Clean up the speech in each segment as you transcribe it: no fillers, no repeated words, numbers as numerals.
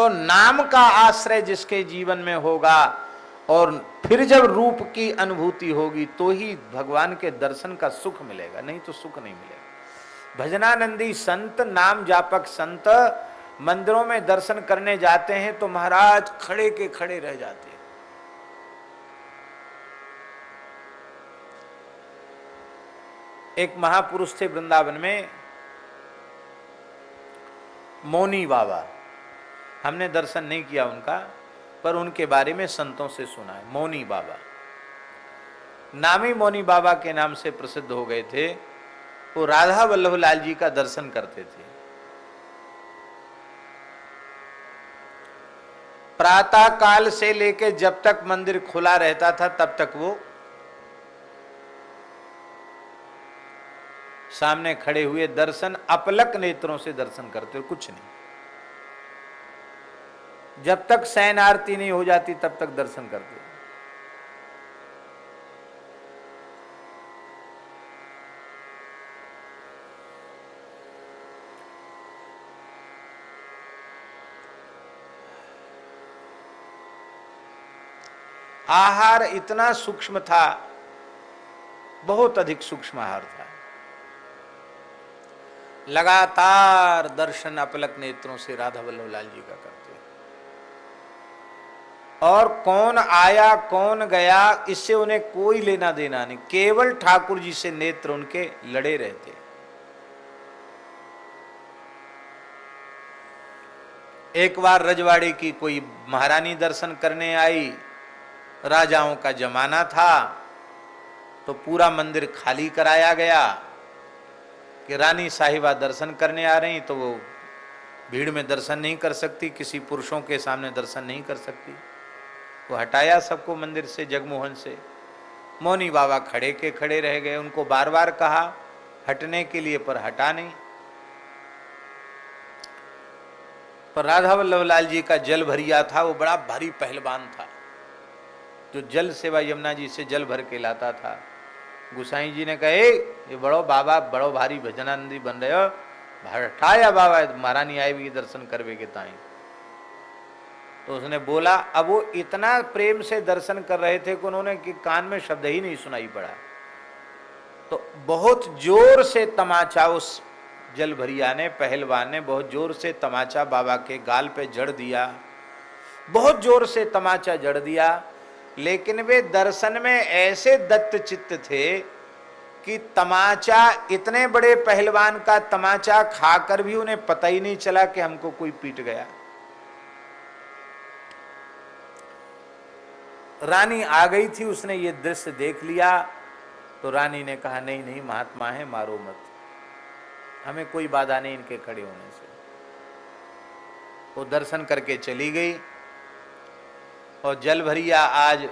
तो नाम का आश्रय जिसके जीवन में होगा और फिर जब रूप की अनुभूति होगी तो ही भगवान के दर्शन का सुख मिलेगा, नहीं तो सुख नहीं मिलेगा। भजनानंदी संत, नाम जापक संत मंदिरों में दर्शन करने जाते हैं तो महाराज खड़े के खड़े रह जाते हैं। एक महापुरुष थे वृंदावन में, मौनी बाबा। हमने दर्शन नहीं किया उनका, पर उनके बारे में संतों से सुना है। मौनी बाबा, नामी मौनी बाबा के नाम से प्रसिद्ध हो गए थे। वो राधा वल्लभ लाल जी का दर्शन करते थे। प्रातः काल से लेकर जब तक मंदिर खुला रहता था तब तक वो सामने खड़े हुए दर्शन, अपलक नेत्रों से दर्शन करते, कुछ नहीं। जब तक शयन आरती नहीं हो जाती तब तक दर्शन करते। आहार इतना सूक्ष्म था, बहुत अधिक सूक्ष्म आहार था। लगातार दर्शन अपलक नेत्रों से राधा वल्लभ लाल जी का करते। और कौन आया कौन गया इससे उन्हें कोई लेना देना नहीं, केवल ठाकुर जी से नेत्र उनके लड़े रहते। एक बार रजवाड़े की कोई महारानी दर्शन करने आई, राजाओं का जमाना था, तो पूरा मंदिर खाली कराया गया कि रानी साहिबा दर्शन करने आ रही, तो वो भीड़ में दर्शन नहीं कर सकती, किसी पुरुषों के सामने दर्शन नहीं कर सकती। वो हटाया सबको मंदिर से, जगमोहन से। मौनी बाबा खड़े के खड़े रह गए। उनको बार बार कहा हटने के लिए, पर हटा नहीं। पर राधा वल्लभ लाल जी का जल भरिया था, वो बड़ा भारी पहलवान था, जो जल सेवा यमुना जी से जल भर के लाता था। गुसाई जी ने कहे ये बड़ो बाबा बड़ो भारी भजनानंदी बन रहे हो, हटाया बाबा, महारानी आई भी दर्शन करवे के ताई। तो उसने बोला, अब वो इतना प्रेम से दर्शन कर रहे थे कि उन्होंने कि कान में शब्द ही नहीं सुनाई पड़ा। तो बहुत जोर से तमाचा उस जल भरिया ने, पहलवान ने बहुत जोर से तमाचा बाबा के गाल पे जड़ दिया, बहुत जोर से तमाचा जड़ दिया। लेकिन वे दर्शन में ऐसे दत्त चित्त थे कि तमाचा, इतने बड़े पहलवान का तमाचा खाकर भी उन्हें पता ही नहीं चला कि हमको कोई पीट गया। रानी आ गई थी, उसने ये दृश्य देख लिया, तो रानी ने कहा नहीं नहीं महात्मा है, मारो मत, हमें कोई बाधा नहीं इनके खड़े होने से। वो दर्शन करके चली गई। और जल भरिया आज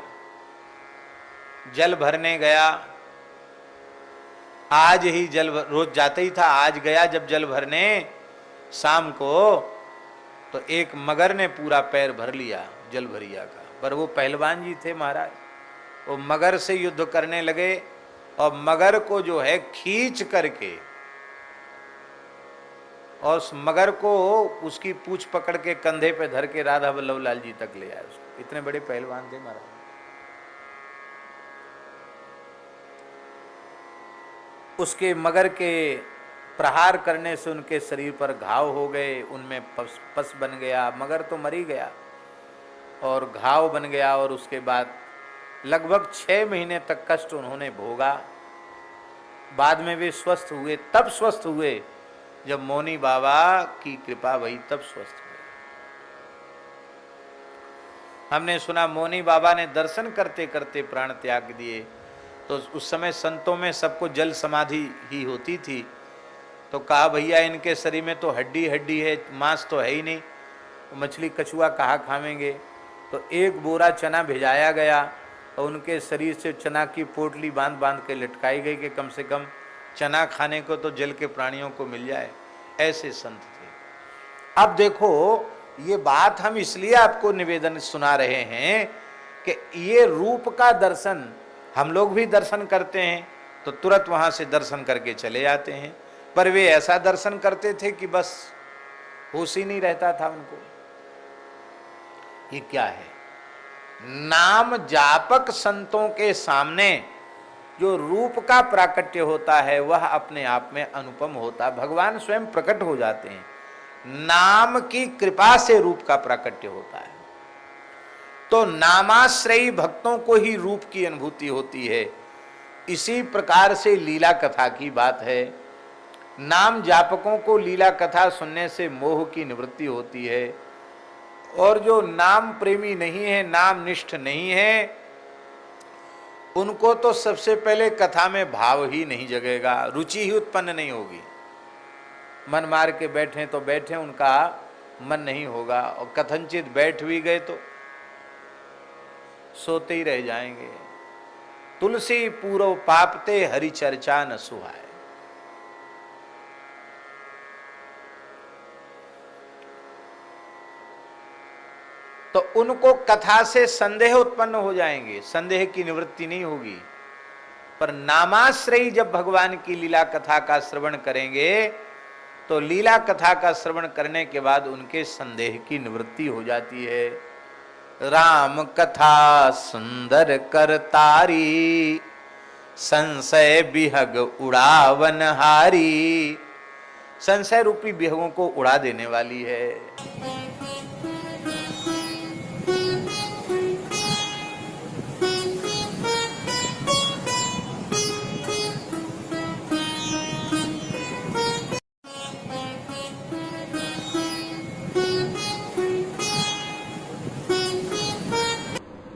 जल भरने गया, आज ही जल रोज जाते ही था, आज गया जब जल भरने शाम को, तो एक मगर ने पूरा पैर भर लिया जल भरिया का। पर वो पहलवान जी थे महाराज, वो मगर से युद्ध करने लगे और मगर को जो है खींच करके, और उस मगर को उसकी पूंछ पकड़ के कंधे पे धर के राधा वल्लभ लाल जी तक ले आए उसको। इतने बड़े पहलवान थे महाराज। उसके मगर के प्रहार करने से उनके शरीर पर घाव हो गए, उनमें पस बन गया, मगर तो मर ही गया और घाव बन गया। और उसके बाद लगभग 6 महीने तक कष्ट उन्होंने भोगा। बाद में वे स्वस्थ हुए, तब स्वस्थ हुए जब मौनी बाबा की कृपा भई, तब स्वस्थ हुए। हमने सुना मौनी बाबा ने दर्शन करते करते प्राण त्याग दिए। तो उस समय संतों में सबको जल समाधि ही होती थी। तो कहा भैया इनके शरीर में तो हड्डी हड्डी है, मांस तो है ही नहीं, मछली कछुआ कहाँ खावेंगे। तो एक बोरा चना भिजाया गया और उनके शरीर से चना की पोटली बांध बांध के लटकाई गई कि कम से कम चना खाने को तो जल के प्राणियों को मिल जाए। ऐसे संत थे। अब देखो ये बात हम इसलिए आपको निवेदन सुना रहे हैं कि ये रूप का दर्शन हम लोग भी दर्शन करते हैं तो तुरंत वहां से दर्शन करके चले जाते हैं, पर वे ऐसा दर्शन करते थे कि बस होश ही नहीं रहता था उनको। ये क्या है? नाम जापक संतों के सामने जो रूप का प्राकट्य होता है वह अपने आप में अनुपम होता है। भगवान स्वयं प्रकट हो जाते हैं, नाम की कृपा से रूप का प्राकट्य होता है। तो नामाश्रयी भक्तों को ही रूप की अनुभूति होती है। इसी प्रकार से लीला कथा की बात है। नाम जापकों को लीला कथा सुनने से मोह की निवृत्ति होती है, और जो नाम प्रेमी नहीं है, नाम निष्ठ नहीं है, उनको तो सबसे पहले कथा में भाव ही नहीं जगेगा, रुचि ही उत्पन्न नहीं होगी। मन मार के बैठे तो बैठे, उनका मन नहीं होगा, और कथनचित बैठ भी गए तो सोते ही रह जाएंगे। तुलसी पूर्व पापते हरि चर्चा न सुहाए। तो उनको कथा से संदेह उत्पन्न हो जाएंगे, संदेह की निवृत्ति नहीं होगी। पर नामाश्रयी जब भगवान की लीला कथा का श्रवण करेंगे तो लीला कथा का श्रवण करने के बाद उनके संदेह की निवृत्ति हो जाती है। राम कथा सुंदर करतारी, संशय बिहग उड़ावन हारी। संशय रूपी बिहगों को उड़ा देने वाली है।